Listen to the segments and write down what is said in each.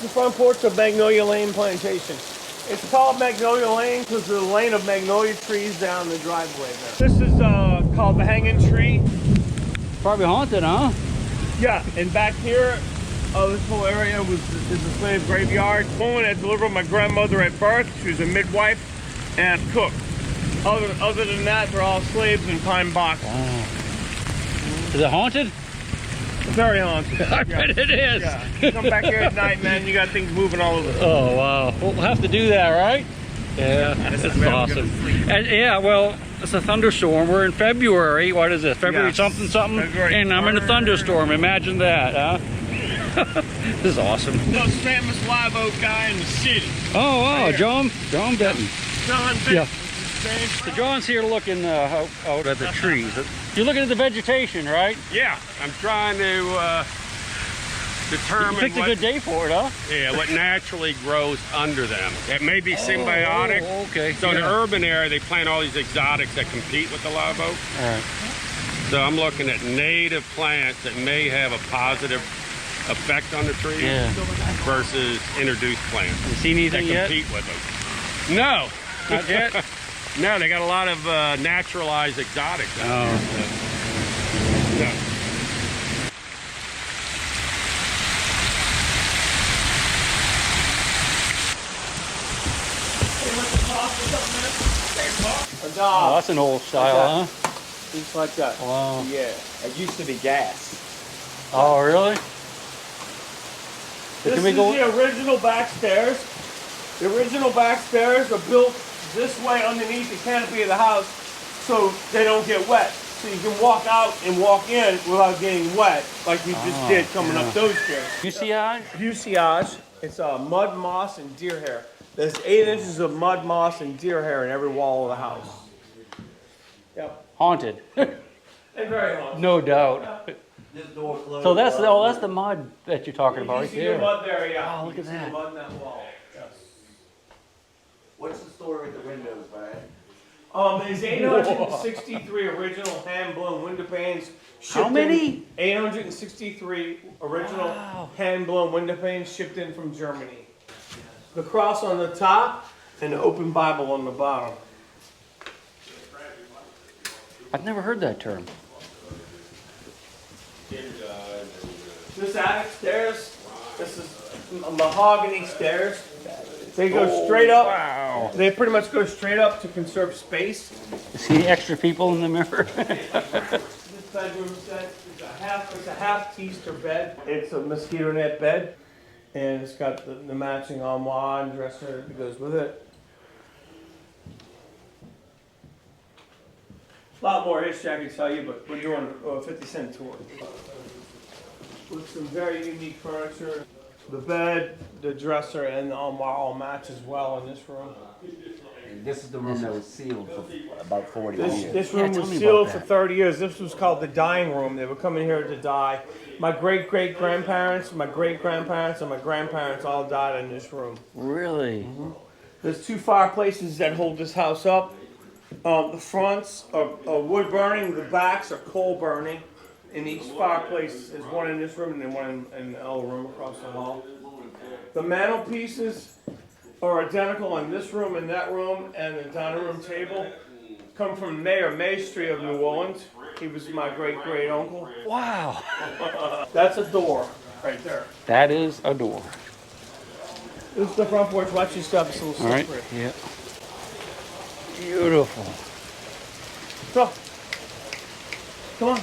the front porch of Magnolia Lane Plantation. It's called Magnolia Lane because there's a lane of magnolia trees down the driveway there. This is called the hanging tree. Probably haunted, huh? Yeah, and back here, this whole area is a slave graveyard. Woman that delivered my grandmother at birth. She was a midwife and a cook. Other than that, they're all slaves in pine boxes. Wow. Is it haunted? Very haunted. I bet it is. Yeah. You come back here at night, man, you got things moving all over. Oh, wow. We'll have to do that, right? Yeah, that's awesome. And yeah, well, it's a thunderstorm. We're in February. What is it? February something? February. And I'm in a thunderstorm. Imagine that, huh? This is awesome. The most famous live oak guy in the city. Oh, wow. Right John Benton. John Benton. Yeah. So John's here looking out at the trees. You're looking at the vegetation, right? Yeah, I'm trying to determine You picked a good day for it, huh? Yeah, what naturally grows under them. It may be symbiotic. Oh, okay. So in the urban area, they plant all these exotics that compete with the live oak. All right. So I'm looking at native plants that may have a positive effect on the tree versus introduced plants You see anything that yet? compete with them. No, Not yet? no, they got a lot of naturalized exotics out Oh. here. So, no. Oh, that's an old style, huh? Just like that. Wow. Yeah. It used to be gas. Oh, really? This Can we is go? the original back stairs. The original back stairs are built this way underneath the canopy of the house so they don't get wet. So you can walk out and walk in without getting wet like you just did coming up those stairs. UCI? Fusiage. It's mud, moss, and deer hair. There's 8 inches of mud, moss, and deer hair in every wall of the house. Yep. Haunted. And very haunted. No doubt. This door closed. So that's the mud that you're talking about You right see the there. mud there, yeah. Oh, look You at see that. the mud in that wall. Yes. What's the story with the windows, Brian? There's 863 original hand-blown window panes. How many? 863 original hand-blown window panes shipped in from Germany. The cross on the top and the open Bible on the bottom. I've never heard that term. This attic stairs, this is mahogany stairs. They go straight up. Wow. They pretty much go straight up to conserve space. See extra people in the mirror? This bedroom set is a half teaster bed. It's a mosquito net bed, and it's got the matching armoire and dresser that goes with it. A lot more history I can tell you, but we're doing a 50-cent tour. With some very unique furniture. The bed, the dresser, and the armoire all match as well in this room. And this is the room that was sealed for about 40 years. This room tell was me sealed about for that. 30 years. This was called the dying room. They were coming here to die. My great-great-grandparents, my great-grandparents, and my grandparents all died in this room. Really? There's 2 fireplaces that hold this house up. The fronts are wood burning, the backs are coal burning. In each fireplace is one in this room and then one in the other room across the hall. The mantelpieces are identical in this room and that room, and the dining room table come from Mayor Maestri of New Orleans. He was my great-great uncle. Wow. That's a door right there. That is a door. This is the front porch. Watch your stuff. It's a little All right. slippery. Yeah. Beautiful. So, come on.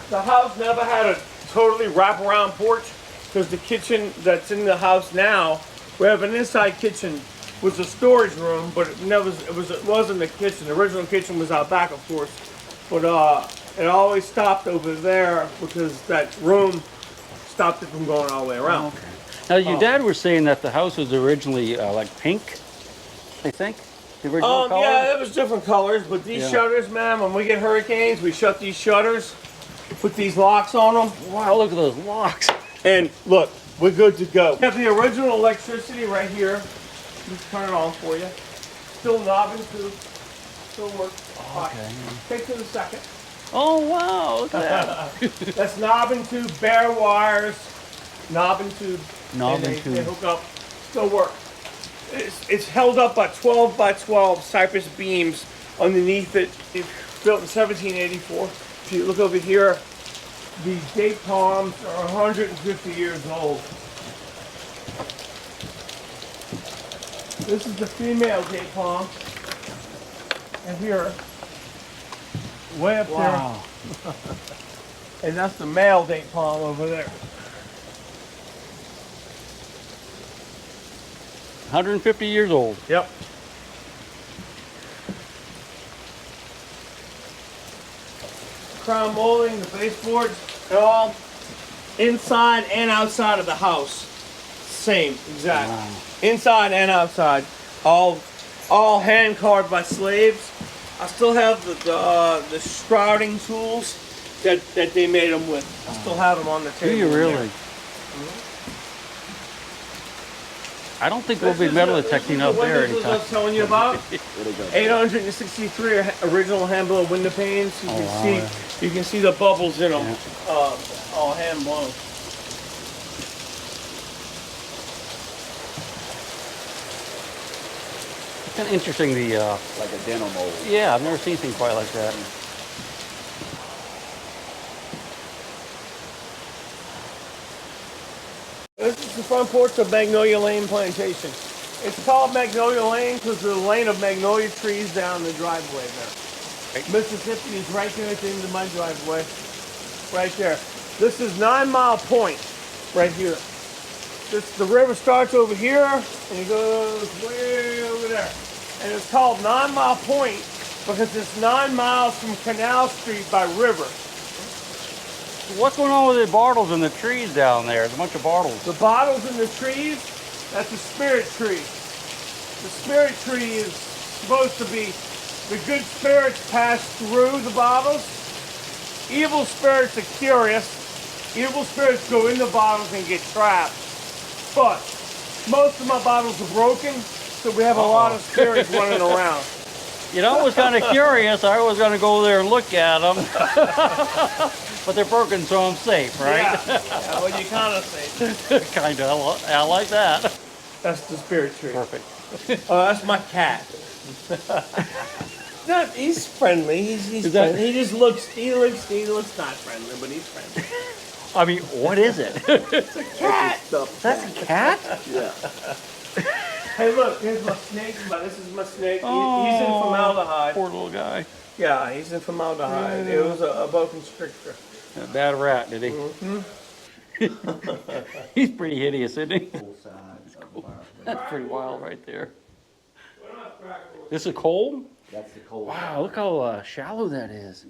The house never had a totally wraparound porch because the kitchen that's in the house now, we have an inside kitchen, was a storage room, but it wasn't the kitchen. The original kitchen was out back, of course, but it always stopped over there because that room stopped it from going all the way around. Okay. Now, your dad was saying that the house was originally like pink, I think? The original color? Yeah, it was different colors, but these shutters, man, when we get hurricanes, we shut these shutters, put these locks on them. Wow, look at those locks. And look, we're good to go. We have the original electricity right here. Just turn it on for you. Still knobbing too. Still works. Okay. Take to the second. Oh wow, look at that. That's knobbing tube, bare wires, knobbing tube. Knobbing and they tube. hook up, still work. It's held up by 12 by 12 cypress beams underneath it. It's built in 1784. If you look over here, these date palms are 150 years old. This is the female date palm. And here, way up Wow. there. And that's the male date palm over there. 150 years old. Yep. Crown molding, the baseboards, they're all inside and outside of the house. Same, exact. Wow. Inside and outside, all hand carved by slaves. I still have the sprouting tools that they made them with. I still have them on the table. Do you in really? there. I don't think we'll be metal detecting up there This is the windows I anytime. was telling you about. Where they go? 863 original hand blown window panes. You can wow, see yeah. you can see the bubbles in them, Yeah. all hand blown. It's kind of interesting. Like a dental mold. Yeah, I've never seen anything quite like that. This is the front porch of Magnolia Lane Plantation. It's called Magnolia Lane because of the lane of magnolia trees down the driveway there. Mississippi is right there at the end of my driveway. Right there. This is 9 Mile Point, right here. The river starts over here and it goes way over there. And it's called 9 Mile Point because it's 9 miles from Canal Street by river. What's going on with the bartles and the trees down there? There's a bunch of bartles. The bottles in the trees, that's a spirit tree. The spirit tree is supposed to be the good spirits pass through the bottles. Evil spirits are curious. Evil spirits go in the bottles and get trapped. But most of my bottles are broken, so we have a lot of spirits running around. You know, I was kind of curious. I was going to go there and look at them. But they're broken, so I'm safe, right? Yeah, well, you kind of say. Kind of. I like that. That's the spirit tree. Perfect. Oh, that's my cat. No, he's friendly. He's Is that- friendly. He just looks. He looks not friendly, but he's friendly. I mean, what is it? It's a cat. That's a cat? Yeah. Hey, look, here's my snake. This is my snake. He's in Oh, formaldehyde. Poor little guy. Yeah, he's in formaldehyde. It was a boa constrictor. A bad rat, did he? He's pretty hideous, isn't he? Full size of the fireplace. That's pretty wild right there. This is coal? That's the cold. Wow, look how shallow that is. Is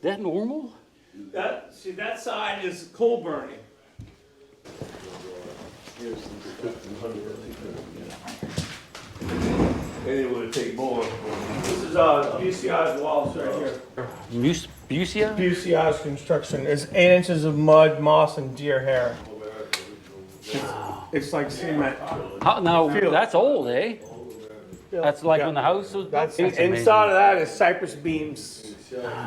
that normal? That side is coal burning. And it would take more. This is BCI's walls right here. Busia? BCI's construction. There's 8 inches of mud, moss, and deer hair. It's like cement. Now, Feel it. that's old, eh? That's like when the house was built? That's That's inside of that is cypress beams.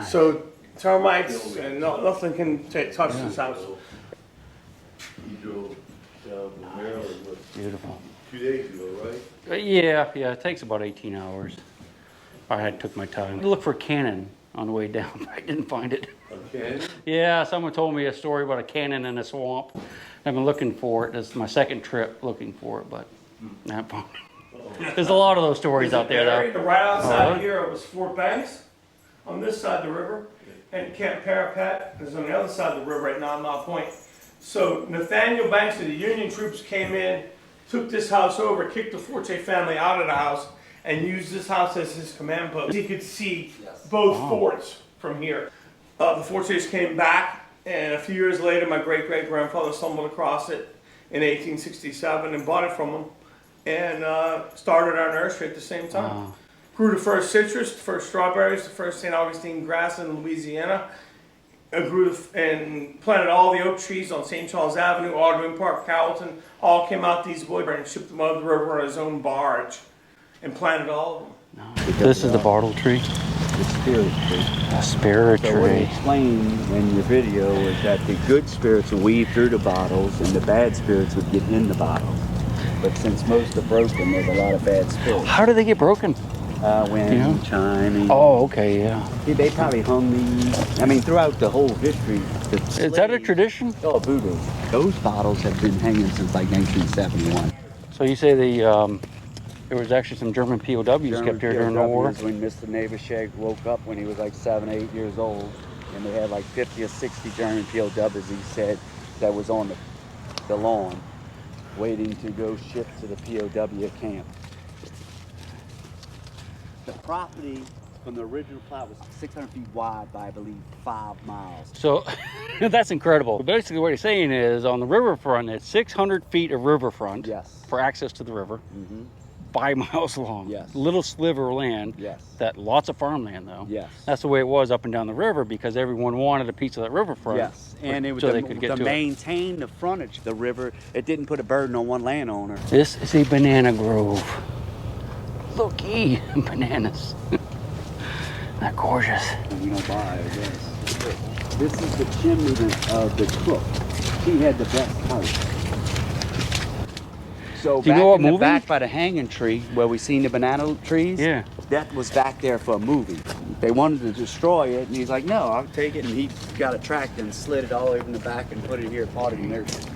So termites and nothing can touch this house. You drove down to Maryland, what, Beautiful. 2 days ago, right? Yeah, it takes about 18 hours. I took my time. I looked for a cannon on the way down, but I didn't find it. Okay. Yeah, someone told me a story about a cannon in a swamp. I've been looking for it. This is my second trip looking for it, but I haven't found it. There's a lot of those stories out there, though. Right outside Alright. here was Fort Banks, on this side of the river, and Camp Parapet is on the other side of the river at 9 Mile Point. So Nathaniel Banks and the Union troops came in, took this house over, kicked the Forte family out of the house, and used this house as his command post. He could see both forts from here. The Fortes came back, and a few years later, my great-great-grandfather stumbled across it in 1867 and bought it from him, and started our nursery at the same time. Wow. Grew the first citrus, the first strawberries, the first St. Augustine grass in Louisiana. Grew and planted all the oak trees on St. Charles Avenue, Audubon Park, Carrollton. All came out these woods and shipped them over the river on his own barge, and planted all of them. This is the bartle tree. the spirit tree. A spirit So what he tree. explained in your video is that the good spirits will weave through the bottles and the bad spirits would get in the bottles. But since most are broken, there's a lot of bad spirits. How do they get broken? Wind, You know? chiming. Oh, okay, yeah. They probably hung these. I mean, throughout the whole history. Is that a tradition? Oh, voodoo. Those bottles have been hanging since like 1971. So you say there was actually some German POWs kept here during the war? POWs when Mr. Neighborshag woke up when he was like 7, 8 years old, and they had like 50 or 60 German POWs, he said, that was on the lawn, waiting to go ship to the POW camp. The property from the original plot was 600 feet wide by, I believe, 5 miles. So that's incredible. Basically what he's saying is on the riverfront, it's 600 feet of riverfront Yes. for access to the river, Mm-hmm. 5 miles long. Yes. Little sliver of land. Yes. That lots of farmland though. Yes. That's the way it was up and down the river because everyone wanted a piece of that riverfront. Yes, and it was so they could get to to it. maintain the frontage of the river. It didn't put a burden on one landowner. This is a banana grove. Looky, bananas. They're gorgeous. And we don't buy, I guess. This is the chimney of the cook. He had the best house. So Do you back know what in the movie? back by the hanging tree where we seen the banana trees, Yeah. that was back there for a movie. They wanted to destroy it, and he's like, no, I'll take it. And he got a tractor and slid it all over in the back and put it here, part of the nursery.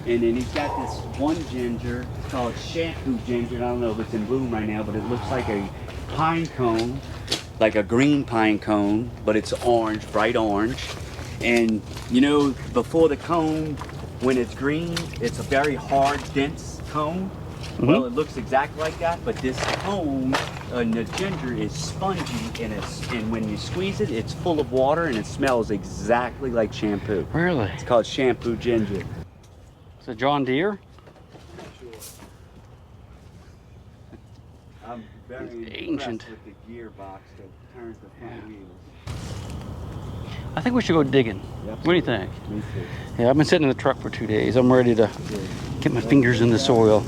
And then he's got this one ginger, it's called shampoo ginger. I don't know if it's in bloom right now, but it looks like a pine cone, like a green pine cone, but it's orange, bright orange. And you know, before the cone, when it's green, it's a very hard, dense cone. Mm-hmm. Well, it looks exactly like that, but this cone and the ginger is spongy, and when you squeeze it, it's full of water and it smells exactly like shampoo. Really? It's called shampoo ginger. Is it John Deere? I'm very Ancient. impressed with the gearbox that turns the front wheels. I think we should go digging. Yep. What do you think? Me too. Yeah, I've been sitting in the truck for 2 days. I'm ready to get my fingers in the soil.